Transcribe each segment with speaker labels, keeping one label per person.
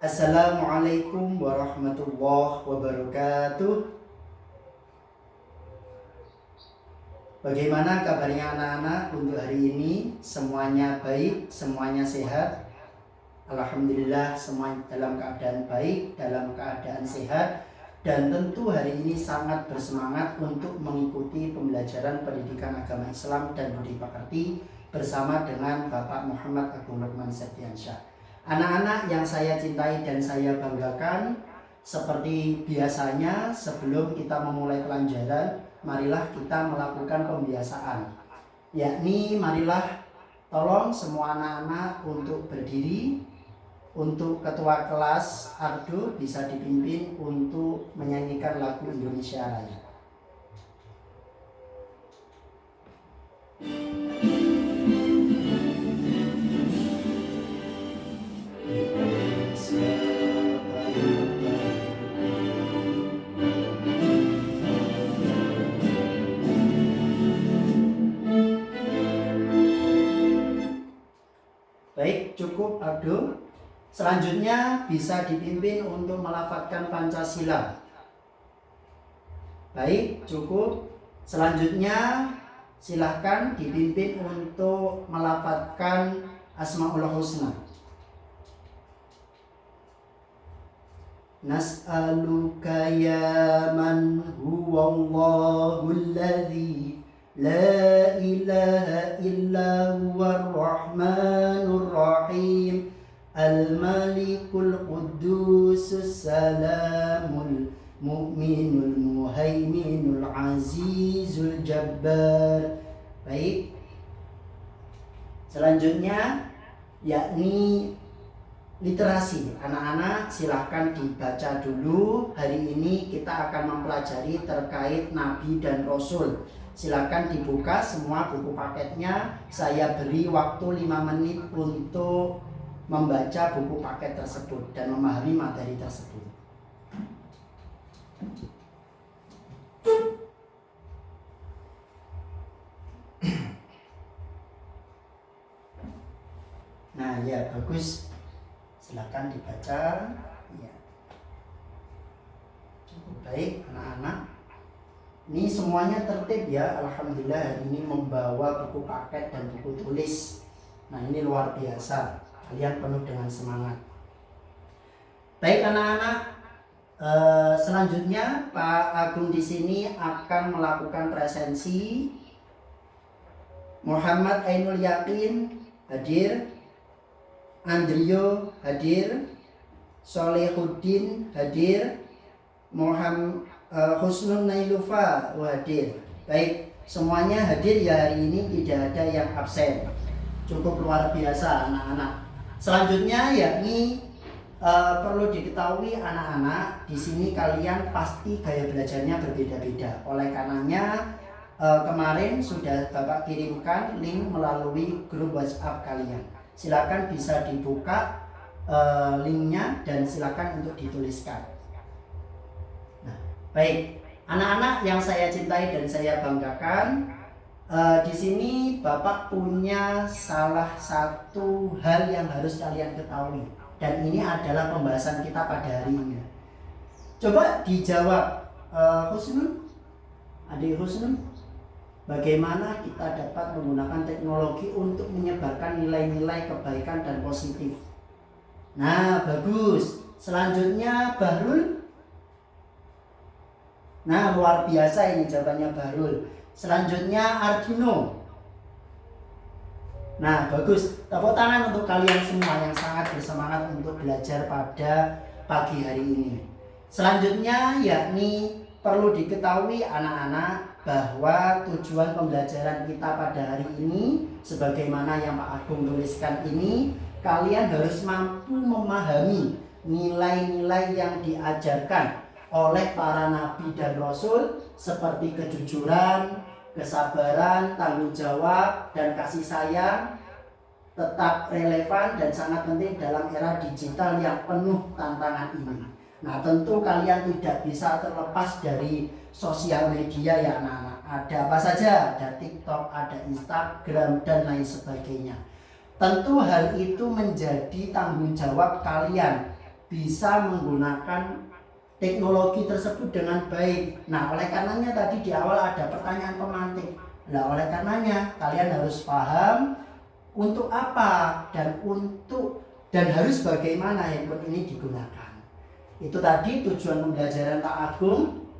Speaker 1: Assalamualaikum warahmatullahi wabarakatuh. Bagaimana kabarnya anak-anak untuk hari ini? Semuanya baik, semuanya sehat. Alhamdulillah semua dalam keadaan baik, dalam keadaan sehat. Dan tentu hari ini sangat bersemangat untuk mengikuti pembelajaran pendidikan agama Islam dan budi pekerti bersama dengan Bapak Muhammad Agung Lukman Septiansyah. Anak-anak yang saya cintai dan saya banggakan, seperti biasanya sebelum kita memulai pelajaran, marilah kita melakukan pembiasaan. Yakni marilah tolong semua anak-anak untuk berdiri. Untuk ketua kelas Ardo bisa dipimpin untuk menyanyikan lagu Indonesia Raya. Baik, cukup Ardo. Selanjutnya bisa dipimpin untuk melafadzkan Pancasila. Baik, cukup. Selanjutnya silahkan dipimpin untuk melafadzkan Asmaul Husna. Nas'aluka ya man huwallahul ladzi la ilaha illa huwar rahmanur rahim Al-Malikul Qudusus Salamul Mu'minul Muhaiminul Azizul Jabbar. Baik. Selanjutnya yakni literasi. Anak-anak silahkan dibaca dulu. Hari ini kita akan mempelajari terkait Nabi dan Rasul. Silakan dibuka semua buku paketnya. Saya beri waktu 5 menit untuk membaca buku paket tersebut dan memahami materi tersebut. Nah ya, bagus. Silakan dibaca. Ya. Cukup baik anak-anak. Ini semuanya tertib ya. Alhamdulillah hari ini membawa buku paket dan buku tulis. Nah ini luar biasa. Kalian penuh dengan semangat. Baik anak-anak, selanjutnya Pak Agung di sini akan melakukan presensi. Muhammad Ainul Yakin hadir, Andrio hadir, Solehuddin hadir, Muhammad Husnul Nailufa hadir. Baik, semuanya hadir ya hari ini, tidak ada yang absen. Cukup luar biasa anak-anak. Selanjutnya yakni perlu diketahui anak-anak, di sini kalian pasti gaya belajarnya berbeda-beda. Oleh karenanya kemarin sudah Bapak kirimkan link melalui grup WhatsApp kalian. Silakan bisa dibuka linknya dan silakan untuk dituliskan. Nah, baik anak-anak yang saya cintai dan saya banggakan. Di sini Bapak punya salah satu hal yang harus kalian ketahui, dan ini adalah pembahasan kita pada hari ini. Coba dijawab, Husnul, adik Husnul, bagaimana kita dapat menggunakan teknologi untuk menyebarkan nilai-nilai kebaikan dan positif? Nah, bagus. Selanjutnya Bahrul. Nah, luar biasa ini jawabannya Bahrul. Selanjutnya Ardino. Nah bagus, tepuk tangan untuk kalian semua yang sangat bersemangat untuk belajar pada pagi hari ini. Selanjutnya yakni perlu diketahui anak-anak bahwa tujuan pembelajaran kita pada hari ini, sebagaimana yang Pak Agung tuliskan ini, kalian harus mampu memahami nilai-nilai yang diajarkan oleh para nabi dan rasul seperti kejujuran, kesabaran, tanggung jawab, dan kasih sayang tetap relevan dan sangat penting dalam era digital yang penuh tantangan ini. Nah tentu kalian tidak bisa terlepas dari sosial media ya anak-anak. Ada apa saja? Ada TikTok, ada Instagram, dan lain sebagainya. Tentu hal itu menjadi tanggung jawab kalian bisa menggunakan teknologi tersebut dengan baik. Nah, oleh karenanya tadi di awal ada pertanyaan pemantik. Nah, oleh karenanya kalian harus paham untuk apa dan harus bagaimana handphone ini digunakan. Itu tadi tujuan pembelajaran Pak Agung.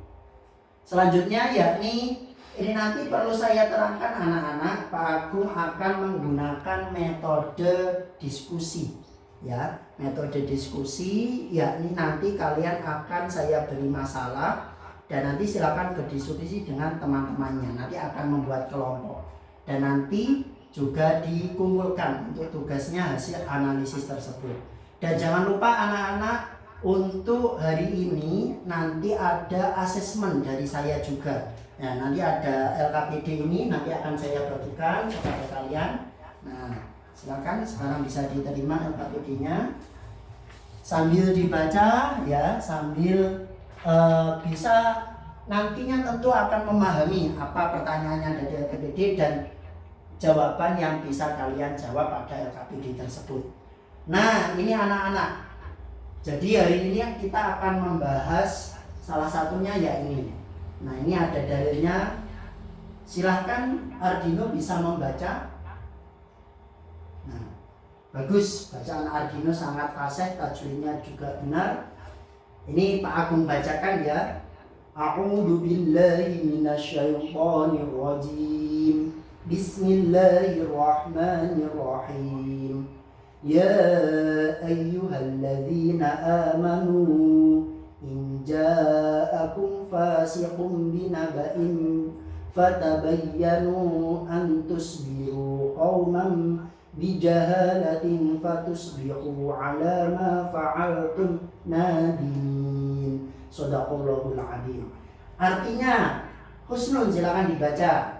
Speaker 1: Selanjutnya yakni ini nanti perlu saya terangkan anak-anak, Pak Agung akan menggunakan metode diskusi. Ya, metode diskusi yakni nanti kalian akan saya beri masalah dan nanti silakan berdiskusi dengan teman-temannya. Nanti akan membuat kelompok dan nanti juga dikumpulkan untuk tugasnya hasil analisis tersebut. Dan jangan lupa anak-anak, untuk hari ini nanti ada asesmen dari saya juga. Nah, nanti ada LKPD ini nanti akan saya bagikan kepada kalian. Nah, silakan sekarang bisa diterima LKPD-nya sambil dibaca ya, sambil bisa nantinya tentu akan memahami apa pertanyaannya dari LKPD dan jawaban yang bisa kalian jawab pada LKPD tersebut. Nah, ini anak-anak. Jadi hari ini kita akan membahas salah satunya ya ini. Nah, ini ada dalilnya. Silahkan Ardino bisa membaca. Nah, bagus, bacaan Ardino sangat fasih, tajwidnya juga benar. Ini Pak Agung bacakan ya. A'udzu billahi minasyaitonir rajim. Bismillahirrahmanirrahim. Ya ayyuhalladzina amanu in ja'akum fasiqun binaba'in fatabayyanu an tusbihu qauman bijahalatin fatusbihu ala ma fa'altum nadimin. Shadaqallahul adzim. Artinya, Husnun silakan dibaca.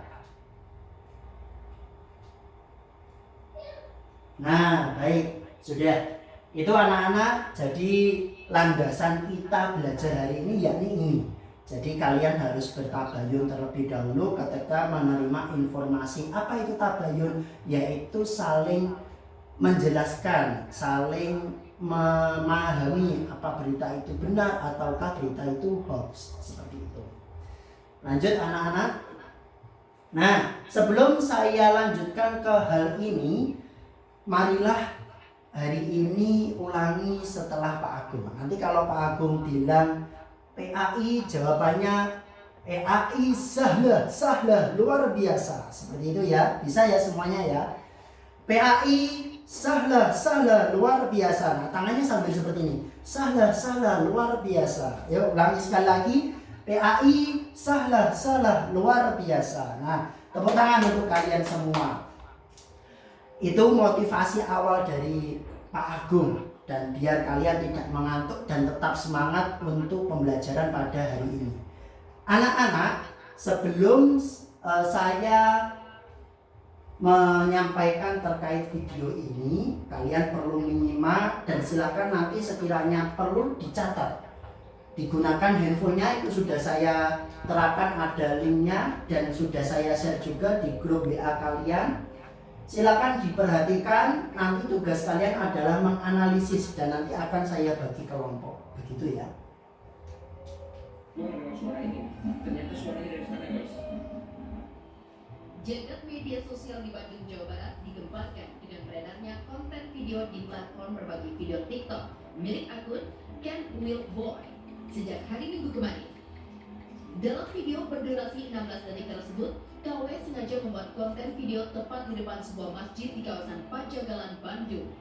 Speaker 1: Nah, baik, sudah. Itu anak-anak, jadi landasan kita belajar hari ini yakni ini. Jadi kalian harus bertabayun terlebih dahulu ketika menerima informasi. Apa itu tabayun? Yaitu saling menjelaskan, saling memahami apa berita itu benar ataukah berita itu hoax, seperti itu. Lanjut anak-anak. Nah, sebelum saya lanjutkan ke hal ini, marilah hari ini ulangi setelah Pak Agung. Nanti kalau Pak Agung bilang PAI, jawabannya PAI sahlah, luar biasa. Seperti itu ya, bisa ya semuanya ya. PAI sahlah, luar biasa. Nah, tangannya sambil seperti ini. Sahlah, luar biasa. Yuk ulangi sekali lagi. PAI sahlah, luar biasa. Nah, tepuk tangan untuk kalian semua. Itu motivasi awal dari Pak Agung. Dan biar kalian tidak mengantuk dan tetap semangat untuk pembelajaran pada hari ini. Anak-anak, sebelum saya menyampaikan terkait video ini, kalian perlu menyimak dan silakan nanti sekiranya perlu dicatat. Digunakan handphonenya, itu sudah saya terapkan, ada linknya dan sudah saya share juga di grup WA kalian. Silakan diperhatikan, nanti tugas kalian adalah menganalisis dan nanti akan saya bagi kelompok. Begitu ya.
Speaker 2: Suara ini, ternyata suaranya dari sana guys.
Speaker 3: Jagat media sosial di Bandung, Jawa Barat digemparkan dengan beredarnya konten video di platform berbagi video TikTok milik akun Ken Will Boy sejak hari Minggu kemarin. Dalam video berdurasi 16 detik tersebut, KW sengaja membuat konten video tepat di depan sebuah masjid di kawasan Pajagalan, Bandung.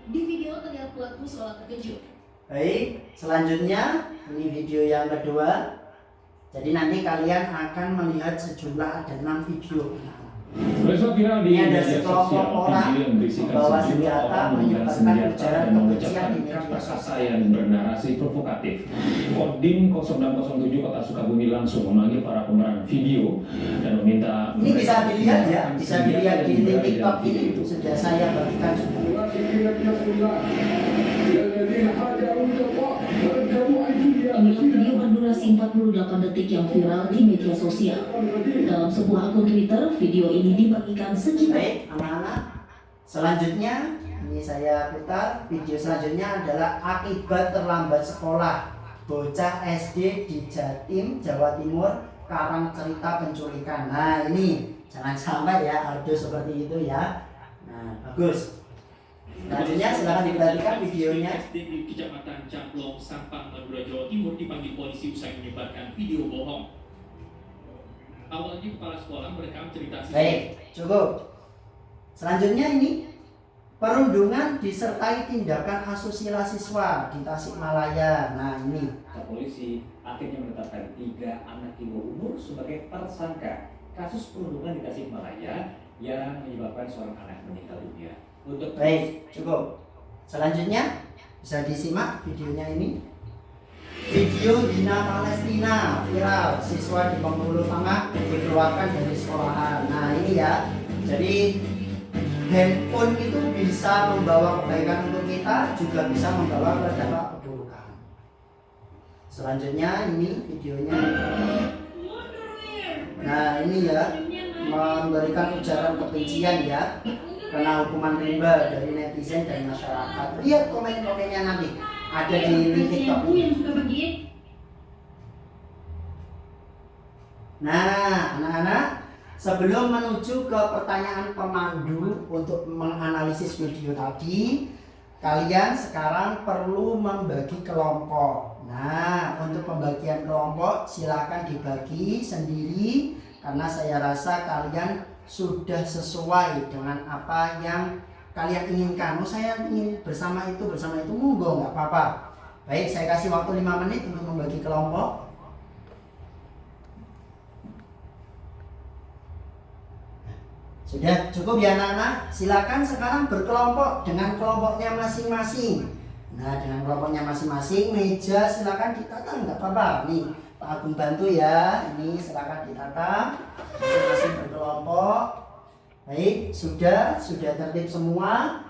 Speaker 3: Di video terlihat pelaku seolah terkejut.
Speaker 1: Baik, selanjutnya ini video yang kedua. Jadi nanti kalian akan melihat sejumlah adegan video. Ini ada sekelompok orang membawa senjata, menyebarkan ujaran kebencian di media sosial
Speaker 2: yang bernarasi provokatif. Kodim 0607 Kota Sukabumi langsung memanggil para pemeran video dan meminta.
Speaker 1: Ini bisa dilihat ya, bisa dilihat di TikTok ini, sudah saya bagikan juga.
Speaker 3: Inilah video berdurasi 48 detik yang viral di media sosial. Dalam sebuah akun Twitter, video ini dibagikan sekitar.
Speaker 1: Baik, anak-anak. Selanjutnya, ini saya putar. Video selanjutnya adalah akibat terlambat sekolah. Bocah SD di Jatim, Jawa Timur, karang cerita penculikan. Nah ini jangan sampai ya Aldo seperti itu ya. Nah bagus. Selanjutnya silakan diperhatikan videonya.
Speaker 4: SD di Kecamatan Camplong, Sampang, Madura, Jawa Timur dipanggil polisi usai menyebarkan video bohong. Awalnya kepala sekolah merekam cerita siswa.
Speaker 1: Baik, cukup. Selanjutnya ini perundungan disertai tindakan asusila siswa di Tasikmalaya. Nah ini
Speaker 5: Polisi akhirnya menetapkan 3 anak di bawah umur sebagai tersangka kasus perundungan di Tasikmalaya yang menyebabkan seorang anak meninggal dunia. Untuk
Speaker 1: baik, cukup. Selanjutnya bisa disimak videonya ini. Video hina Palestina viral, siswa di Bengkulu Tengah dikeluarkan dari sekolahan. Nah ini ya, jadi handphone itu bisa membawa kebaikan untuk kita, juga bisa membawa berdampak keburukan. Selanjutnya ini videonya. Nah ini ya, memberikan ujaran kebencian ya, kena hukuman rimba dari netizen dan masyarakat. Lihat komen-komennya nanti ada di link TikTok. Nah, anak-anak, sebelum menuju ke pertanyaan pemandu untuk menganalisis video tadi, kalian sekarang perlu membagi kelompok. Nah, untuk pembagian kelompok silakan dibagi sendiri karena saya rasa kalian sudah sesuai dengan apa yang kalian inginkan. Saya ingin bersama itu, monggo, nggak apa-apa. Baik, saya kasih waktu 5 menit untuk membagi kelompok. Sudah cukup ya anak-anak? Silakan sekarang berkelompok dengan kelompoknya masing-masing. Nah, dengan kelompoknya masing-masing, meja silakan ditata, nggak apa-apa. Nih, Pak Agung bantu ya. Ini silakan ditata. Masing-masing berkelompok. Baik, sudah tertib semua.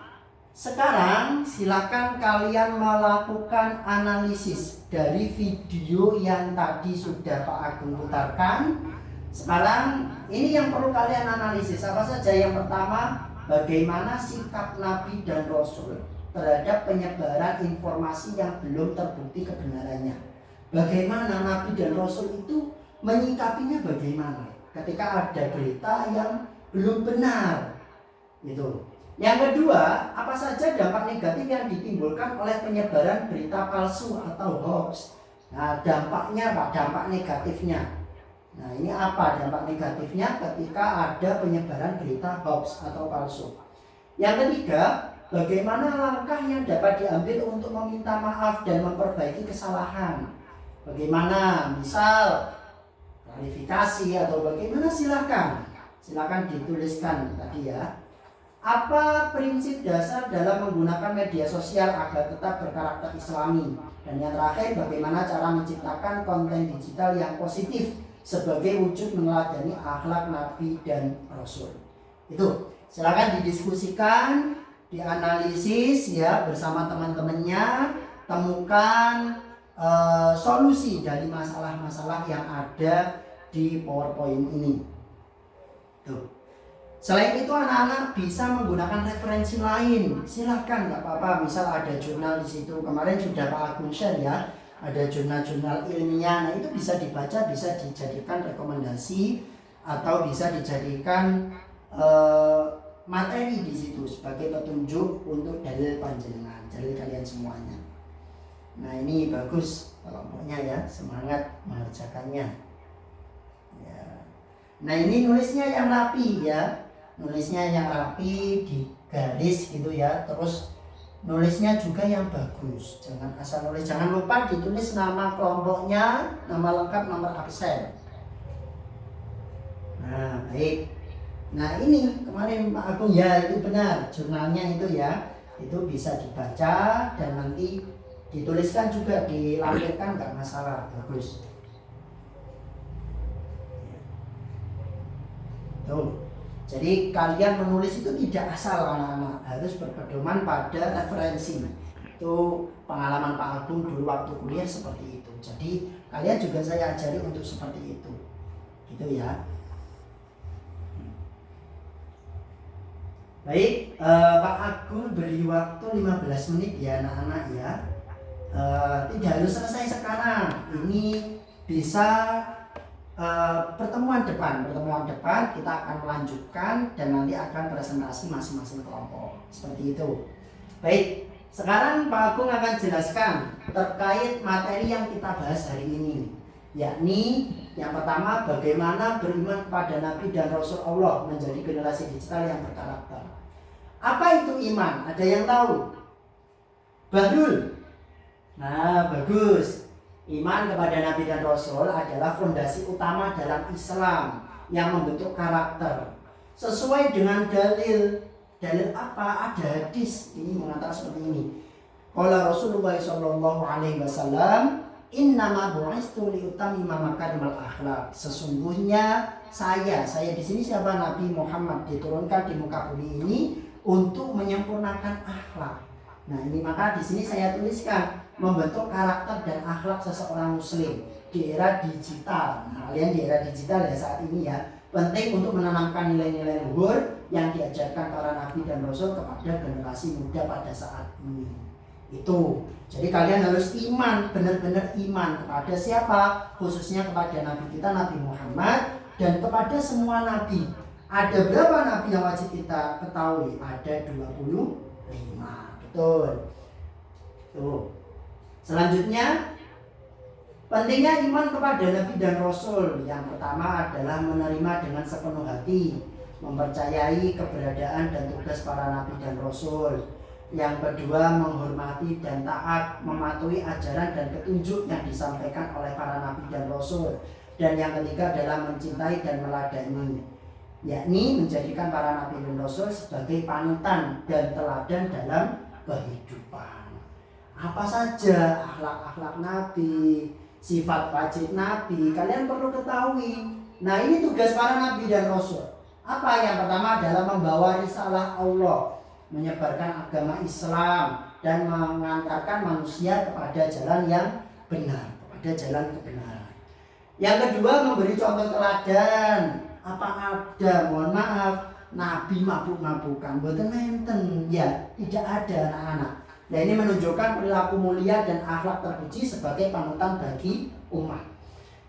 Speaker 1: Sekarang silakan kalian melakukan analisis dari video yang tadi sudah Pak Agung putarkan. Sekarang ini yang perlu kalian analisis apa saja. Yang pertama, bagaimana sikap Nabi dan Rasul terhadap penyebaran informasi yang belum terbukti kebenarannya. Bagaimana Nabi dan Rasul itu menyikapinya bagaimana ketika ada berita yang belum benar gitu. Yang kedua, apa saja dampak negatif yang ditimbulkan oleh penyebaran berita palsu atau hoax. Nah, dampaknya apa? Dampak negatifnya. Nah, ini apa dampak negatifnya ketika ada penyebaran berita hoax atau palsu. Yang ketiga, bagaimana langkah yang dapat diambil untuk meminta maaf dan memperbaiki kesalahan. Bagaimana, misal klarifikasi atau bagaimana, silakan dituliskan tadi ya. Apa prinsip dasar dalam menggunakan media sosial agar tetap berkarakter Islami? Dan yang terakhir, bagaimana cara menciptakan konten digital yang positif sebagai wujud meneladani akhlak Nabi dan Rasul. Itu silakan didiskusikan, dianalisis ya bersama teman-temannya, temukan solusi dari masalah-masalah yang ada di PowerPoint ini. Tuh. Selain itu anak-anak bisa menggunakan referensi lain. Silahkan, nggak apa-apa. Misal ada jurnal di situ. Kemarin sudah Pak Agung share ya. Ada jurnal-jurnal ilmiah. Nah itu bisa dibaca, bisa dijadikan rekomendasi atau bisa dijadikan materi di situ sebagai petunjuk untuk dalil panjenengan, dalil kalian semuanya. Nah ini bagus kelompoknya ya, semangat mengerjakannya. Ya. Nah ini nulisnya yang rapi ya. Nulisnya yang rapi, di garis gitu ya. Terus nulisnya juga yang bagus. Jangan asal nulis. Jangan lupa ditulis nama kelompoknya, nama lengkap, nomor absen. Nah baik. Nah ini kemarin Pak Agung ya itu benar. Jurnalnya itu ya. Itu bisa dibaca dan nanti dituliskan juga, dilampirkan, nggak masalah. Bagus. Tuh. Jadi kalian menulis itu tidak asal anak-anak, harus berpedoman pada referensi. Itu pengalaman Pak Agung dulu waktu kuliah seperti itu. Jadi kalian juga saya ajari untuk seperti itu. Gitu ya. Baik, Pak Agung beri waktu 15 menit ya anak-anak ya. Tidak harus selesai sekarang. Ini bisa pertemuan depan kita akan melanjutkan dan nanti akan presentasi masing-masing kelompok seperti itu. Baik, sekarang Pak Agung akan jelaskan terkait materi yang kita bahas hari ini, yakni yang pertama bagaimana beriman kepada Nabi dan Rasul Allah menjadi generasi digital yang berkarakter. Apa itu iman? Ada yang tahu? Bahrul? Nah, bagus. Iman kepada Nabi dan Rasul adalah fondasi utama dalam Islam yang membentuk karakter. Sesuai dengan dalil. Dalil apa? Ada hadis ini mengatakan seperti ini. Qala Rasulullah sallallahu alaihi wasallam, "Innama bu'istu liutammima makarimal akhlak." Sesungguhnya saya di sini siapa? Nabi Muhammad diturunkan di muka bumi ini untuk menyempurnakan akhlak. Nah, ini maka di sini saya tuliskan membentuk karakter dan akhlak seseorang muslim di era digital. Nah, kalian di era digital ya saat ini ya, penting untuk menanamkan nilai-nilai luhur yang diajarkan para nabi dan rasul kepada generasi muda pada saat ini. Itu. Jadi kalian harus iman, benar-benar iman kepada siapa? Khususnya kepada nabi kita Nabi Muhammad dan kepada semua nabi. Ada berapa nabi yang wajib kita ketahui? Ada 25. Betul. Tuh. Selanjutnya, pentingnya iman kepada nabi dan rasul. Yang pertama adalah menerima dengan sepenuh hati, mempercayai keberadaan dan tugas para nabi dan rasul. Yang kedua, menghormati dan taat, mematuhi ajaran dan petunjuk yang disampaikan oleh para nabi dan rasul. Dan yang ketiga adalah mencintai dan meladani, yakni menjadikan para nabi dan rasul sebagai panutan dan teladan dalam kehidupan. Apa saja akhlak-akhlak nabi, sifat wajib nabi, kalian perlu ketahui. Nah, ini tugas para nabi dan rasul. Apa? Yang pertama adalah membawa risalah Allah, menyebarkan agama Islam dan mengantarkan manusia kepada jalan yang benar, kepada jalan kebenaran. Yang kedua, memberi contoh teladan. Apa ada, mohon maaf, nabi mabuk-mabukan, mboten enten ya, tidak ada anak-anak. Nah, ini menunjukkan perilaku mulia dan akhlak terpuji sebagai panutan bagi umat.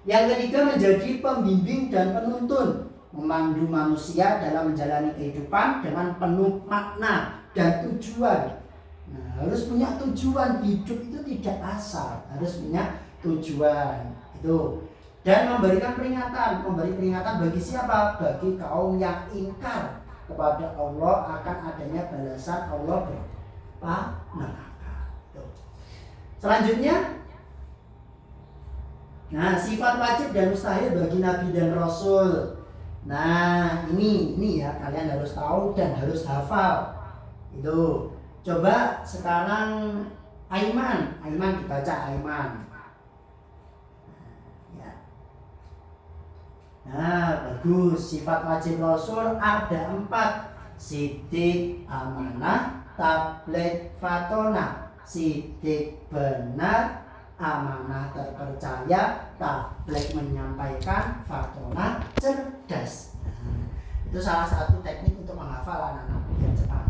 Speaker 1: Yang ketiga, menjadi pembimbing dan penuntun, memandu manusia dalam menjalani kehidupan dengan penuh makna dan tujuan. Nah, harus punya tujuan, hidup itu tidak asal, harus punya tujuan. Itu. Dan memberikan peringatan, memberi peringatan bagi siapa? Bagi kaum yang ingkar kepada Allah akan adanya balasan Allah neraka. Selanjutnya, nah, sifat wajib dan mustahil bagi nabi dan rasul. Nah, ini ya kalian harus tahu dan harus hafal. Itu. Coba sekarang Aiman dibaca Aiman. Ya. Nah, bagus. Sifat wajib rasul ada 4. Sidik, amanah, tabligh, fatona. Sidik benar, amanah terpercaya, tabligh menyampaikan, fatona cerdas. Nah, itu salah satu teknik untuk menghafal anak-anak biar cepat.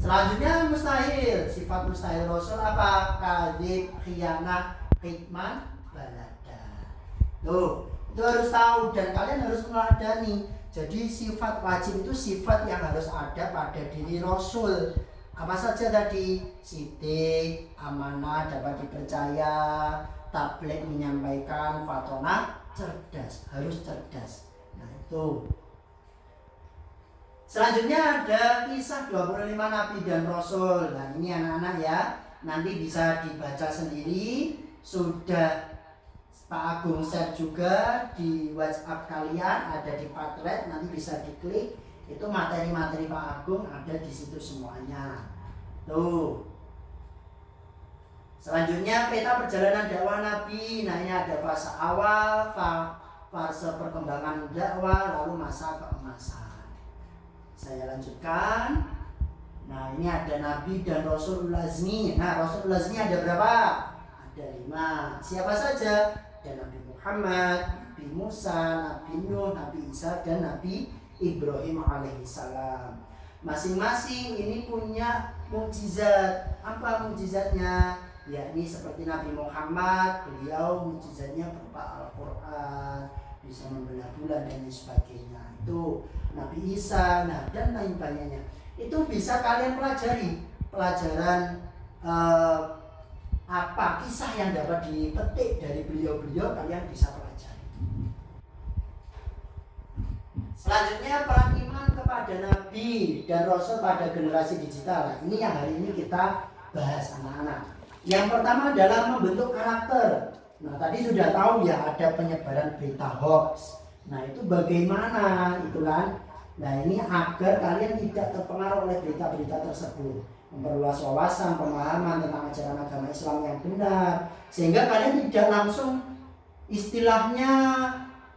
Speaker 1: Selanjutnya mustahil. Sifat mustahil rasul apa? Kadzib, khianah, kitman, balada. Tuh, itu harus tahu dan kalian harus meladani. Jadi sifat wajib itu sifat yang harus ada pada diri rasul. Apa saja tadi? Sidik, amanah, dapat dipercaya, tabligh menyampaikan, fatona cerdas, harus cerdas. Nah, itu. Selanjutnya ada kisah 25 nabi dan rasul. Nah, ini anak-anak ya, nanti bisa dibaca sendiri. Sudah Pak Agung share juga di WhatsApp kalian, ada di Padlet, nanti bisa diklik. Itu materi-materi Pak Agung ada di situ semuanya. Tuh. Selanjutnya peta perjalanan dakwah Nabi. Nah, ini ada fase awal, fase perkembangan dakwah, lalu masa keemasan. Saya lanjutkan. Nah, ini ada Nabi dan Rasul Lazmi. Nah, Rasul Lazmi ada berapa? Ada 5. Siapa saja? Ada Nabi Muhammad, Nabi Musa, Nabi Nuh, Nabi Isa, dan Nabi Ibrahim alaihissalam. Masing-masing ini punya mukjizat. Apa mukjizatnya? Yakni seperti Nabi Muhammad, beliau mukjizatnya berupa Al-Quran, bisa membelah bulan dan sebagainya. Itu Nabi Isa, nah dan lain banyak. Itu bisa kalian pelajari. Pelajaran apa kisah yang dapat dipetik dari beliau-beliau, kalian bisa pelajari. Selanjutnya peran iman kepada Nabi dan Rasul pada generasi digital. Nah, ini yang hari ini kita bahas anak-anak. Yang pertama adalah membentuk karakter. Nah tadi sudah tahu ya ada penyebaran berita hoax. Nah itu bagaimana itu kan? Nah ini agar kalian tidak terpengaruh oleh berita-berita tersebut. Memperluas wawasan, pemahaman tentang ajaran agama Islam yang benar. Sehingga kalian tidak langsung istilahnya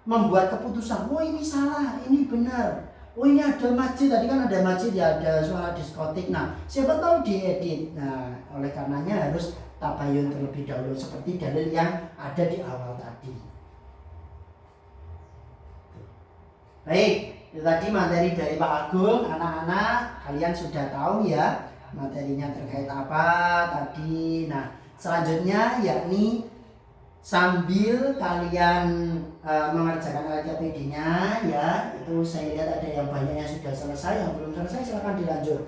Speaker 1: membuat keputusan, oh ini salah, ini benar, oh ini ada masjid, tadi kan ada masjid ya, ada suara diskotik. Nah siapa tahu diedit. Nah oleh karenanya harus tabayun terlebih dahulu seperti dalil yang ada di awal tadi. Baik, itu tadi materi dari Pak Agung. Anak-anak kalian sudah tahu ya materinya terkait apa tadi. Nah selanjutnya yakni sambil kalian mengerjakan LKPD-nya ya, itu saya lihat ada yang banyak yang sudah selesai, yang belum selesai silakan dilanjut.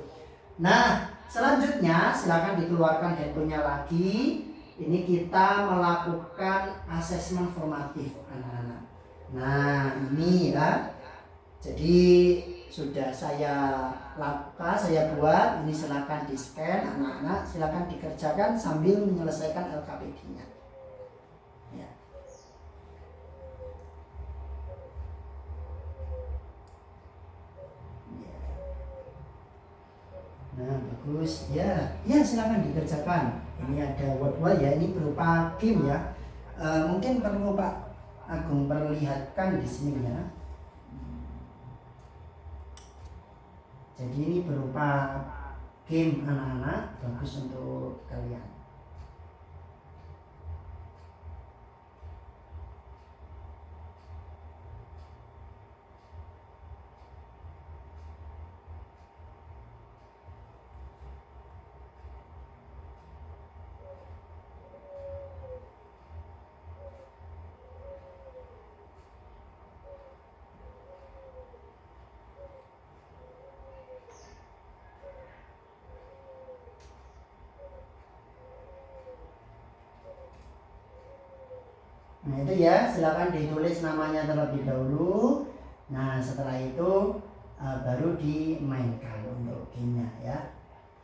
Speaker 1: Nah selanjutnya silakan dikeluarkan handphonenya lagi. Ini kita melakukan asesmen formatif anak-anak. Nah ini ya, jadi sudah saya lakukan, saya buat. Ini silakan di scan anak-anak, silakan dikerjakan sambil menyelesaikan LKPD-nya. Ya. Nah bagus ya, ya silakan dikerjakan. Ini ada word ya, ini berupa game ya. Mungkin perlu Pak Agung perlihatkan di sini ya. Jadi ini berupa game anak-anak, bagus untuk kalian. Nah itu ya, silakan ditulis namanya terlebih dahulu. Nah setelah itu baru dimainkan untuk gamenya ya.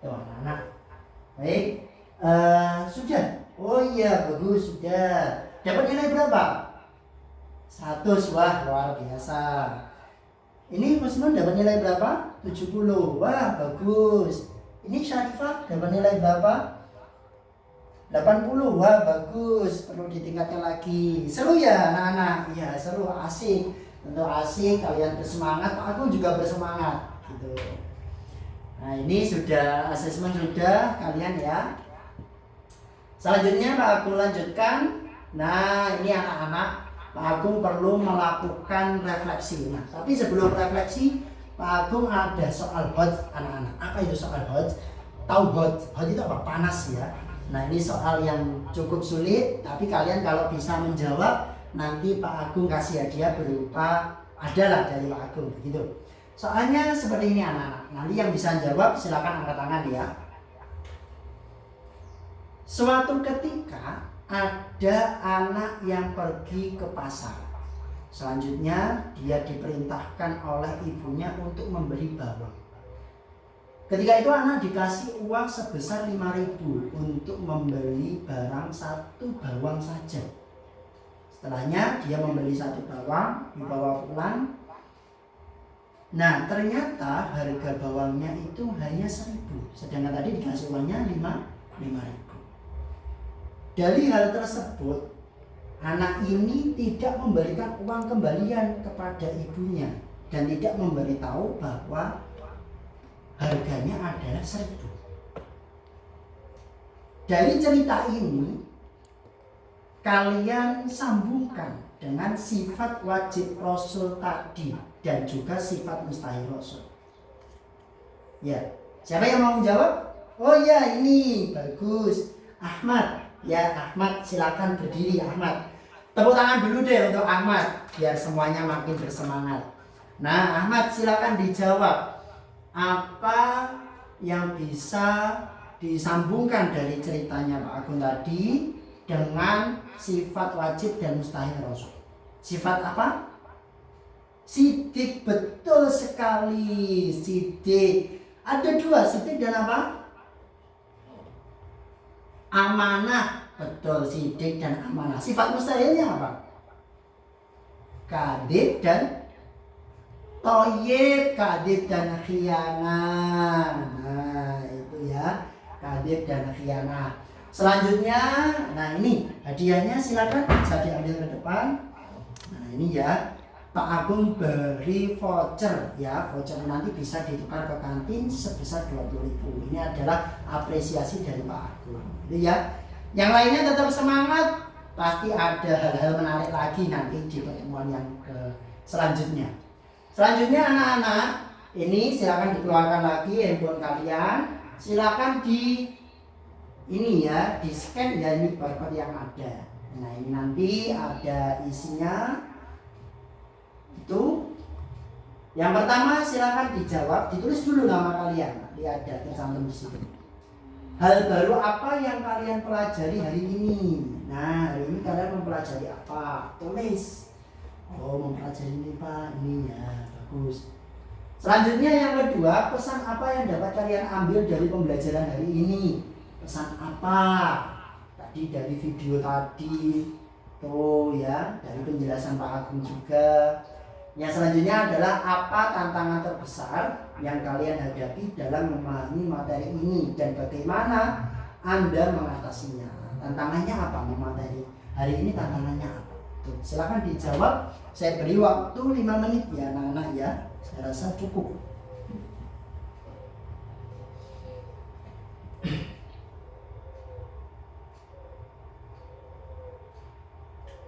Speaker 1: Tuh anak-anak. Baik, sudah. Oh iya bagus sudah. Dapat nilai berapa? 100. Wah luar biasa. Ini Husnul dapat nilai berapa? 70. Wah bagus. Ini Syarifah dapat nilai berapa? 80. Wah bagus, perlu ditingkatkan lagi. Seru ya anak-anak? Ya seru, asik. Tentu asik, kalian bersemangat, aku juga bersemangat gitu. Nah ini sudah asesmen sudah kalian ya. Selanjutnya Pak Agung lanjutkan. Nah ini anak-anak, Pak Agung perlu melakukan refleksi. Nah tapi sebelum refleksi, Pak Agung ada soal hot anak-anak. Apa itu soal hot? Tahu hot? Hot itu apa? Panas ya. Nah ini soal yang cukup sulit, tapi kalian kalau bisa menjawab nanti Pak Agung kasih hadiah berupa adalah dari Pak Agung begitu. Soalnya seperti ini anak-anak, nanti yang bisa jawab silakan angkat tangan ya. Suatu ketika ada anak yang pergi ke pasar. Selanjutnya dia diperintahkan oleh ibunya untuk membeli bawang. Ketika itu anak dikasih uang sebesar 5.000 untuk membeli barang 1 bawang saja. Setelahnya dia membeli 1 bawang, dibawa pulang. Nah ternyata harga bawangnya itu hanya 1.000, sedangkan tadi dikasih uangnya 5.000. Dari hal tersebut, anak ini tidak memberikan uang kembalian kepada ibunya dan tidak memberitahu bahwa harganya adalah 1.000. Dari cerita ini kalian sambungkan dengan sifat wajib Rasul tadi dan juga sifat mustahil Rasul. Ya, siapa yang mau menjawab? Oh ya, ini bagus. Ahmad. Ya, Ahmad silakan berdiri Ahmad. Tepuk tangan dulu deh untuk Ahmad biar semuanya makin bersemangat. Nah, Ahmad silakan dijawab. Apa yang bisa disambungkan dari ceritanya Pak Agung tadi dengan sifat wajib dan mustahil rasul? Sifat apa? Sidik, betul sekali. Sidik. Ada dua, sidik dan apa? Amanah. Betul, sidik dan amanah. Sifat mustahilnya apa? Kadib dan toyib, kadib dan khianah. Nah, itu ya, kadib dan khianah. Selanjutnya, nah ini hadiahnya silakan bisa diambil ke depan. Nah, ini ya. Pak Agung beri voucher ya, voucher nanti bisa ditukar ke kantin sebesar 20.000. Ini adalah apresiasi dari Pak Agung. Itu ya. Yang lainnya tetap semangat, pasti ada hal-hal menarik lagi nanti di pertemuan yang selanjutnya. Selanjutnya anak-anak, ini silakan dikeluarkan lagi handphone kalian, silakan di ini ya, di scan ya, ini barcode yang ada. Nah, ini nanti ada isinya. Itu yang pertama silakan dijawab, ditulis dulu nama kalian, nanti ada tercantum di situ. Hal baru apa yang kalian pelajari hari ini? Nah, hari ini kalian mempelajari apa? Tulis. Oh, mempelajari ini Pak, ini ya, bagus. Selanjutnya yang kedua, pesan apa yang dapat kalian ambil dari pembelajaran hari ini? Pesan apa? Tadi dari video tadi, tuh ya, dari penjelasan Pak Agung juga. Yang selanjutnya adalah apa tantangan terbesar yang kalian hadapi dalam memahami materi ini dan bagaimana Anda mengatasinya. Tantangannya apa materi hari ini, tantangannya apa? Tuh, silakan dijawab. Saya beri waktu 5 menit ya anak-anak ya. Saya rasa cukup.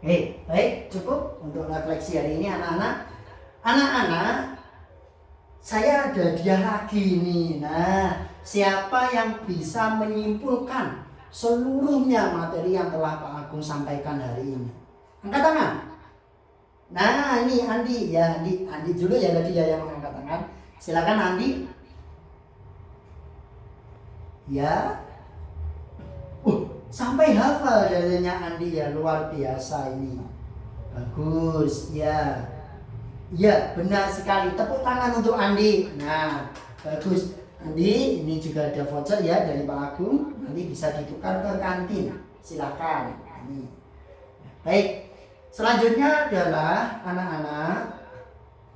Speaker 1: Baik, cukup untuk refleksi hari ini anak-anak. Anak-anak, saya ada hadiah lagi nih. Nah, siapa yang bisa menyimpulkan seluruhnya materi yang telah Pak Agung sampaikan hari ini? Angkat tangan. Nah, ini Andi ya, Andi dulu ya tadi ya yang mengangkat tangan. Silakan Andi. Ya. Sampai hafal dalilnya Andi ya, luar biasa ini. Bagus ya. Ya, benar sekali. Tepuk tangan untuk Andi. Nah, bagus. Andi, ini juga ada voucher ya dari Pak Agung. Nanti bisa ditukar ke kantin. Silakan. Ini. Baik. Selanjutnya adalah anak-anak.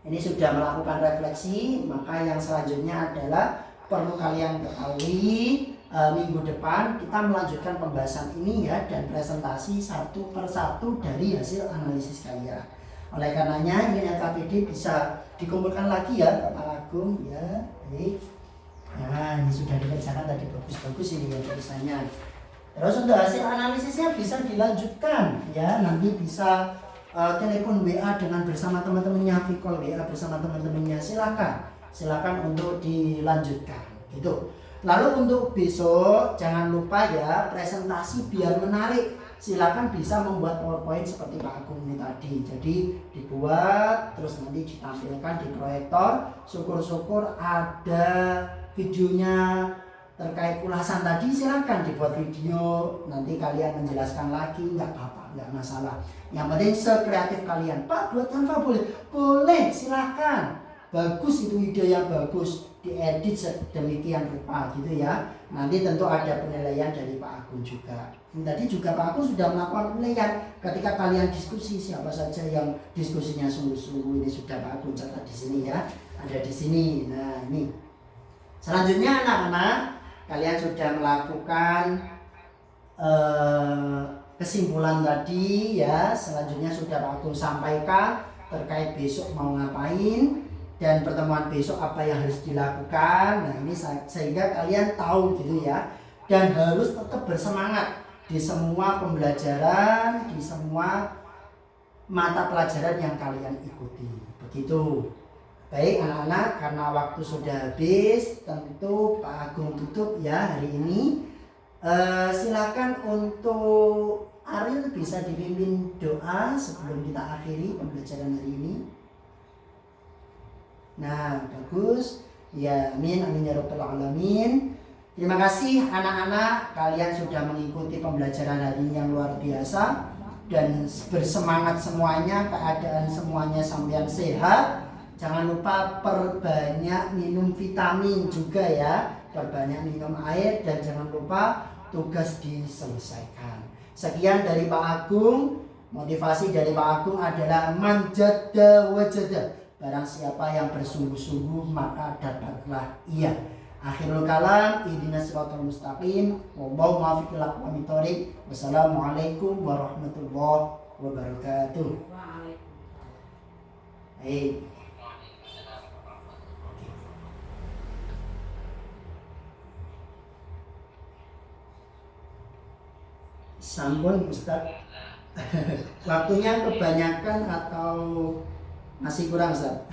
Speaker 1: Ini sudah melakukan refleksi, maka yang selanjutnya adalah perlu kalian ketahui minggu depan kita melanjutkan pembahasan ini ya, dan presentasi satu persatu dari hasil analisis kalian. Oleh karenanya ini LKPD bisa dikumpulkan lagi ya Pak Agung ya. Baik. Nah, ini sudah dikerjakan tadi, bagus-bagus ini ya tulisannya. Terus untuk hasil analisisnya bisa dilanjutkan ya, nanti bisa telepon WA dengan bersama teman-temannya, call WA bersama teman-temannya, silakan untuk dilanjutkan gitu. Lalu untuk besok jangan lupa ya, presentasi biar menarik. Silakan bisa membuat PowerPoint seperti Pak Agung ini tadi. Jadi dibuat terus nanti ditampilkan di proyektor. Syukur-syukur ada videonya terkait ulasan tadi, silakan dibuat video. Nanti kalian menjelaskan lagi, nggak apa-apa, nggak masalah. Yang penting sekreatif kalian. Pak, buat Canva boleh? Boleh, silakan. Bagus, itu ide yang bagus, diedit sedemikian rupa gitu ya. Nanti tentu ada penilaian dari Pak Agung juga. Tadi juga Pak Agung sudah melakukan penilaian ketika kalian diskusi, siapa saja yang diskusinya sungguh-sungguh. Ini sudah Pak Agung catat di sini ya, ada di sini. Nah, ini selanjutnya anak-anak, kalian sudah melakukan kesimpulan tadi ya. Selanjutnya sudah Pak Agung sampaikan terkait besok mau ngapain dan pertemuan besok apa yang harus dilakukan. Nah, ini sehingga kalian tahu gitu ya, dan harus tetap bersemangat di semua pembelajaran, di semua mata pelajaran yang kalian ikuti. Begitu. Baik anak-anak, karena waktu sudah habis, tentu Pak Agung tutup ya hari ini. Silakan untuk Ariel bisa dipimpin doa sebelum kita akhiri pembelajaran hari ini. Nah, bagus. Ya, amin, amin ya rabbal alamin. Terima kasih anak-anak, kalian sudah mengikuti pembelajaran hari ini yang luar biasa dan bersemangat semuanya, keadaan semuanya sampean sehat. Jangan lupa perbanyak minum vitamin juga ya, perbanyak minum air, dan jangan lupa tugas diselesaikan. Sekian dari Pak Agung. Motivasi dari Pak Agung adalah manjada wajada. Barang siapa yang bersungguh-sungguh maka dapatlah ia. Akhirul kalam, ihdinas siratal mustaqim, wallahu muwaffiq ila aqwamit thoriq. Wassalamualaikum warahmatullahi wabarakatuh. Baik. Sampun Ustaz. Waktunya kebanyakan atau masih kurang Ustaz?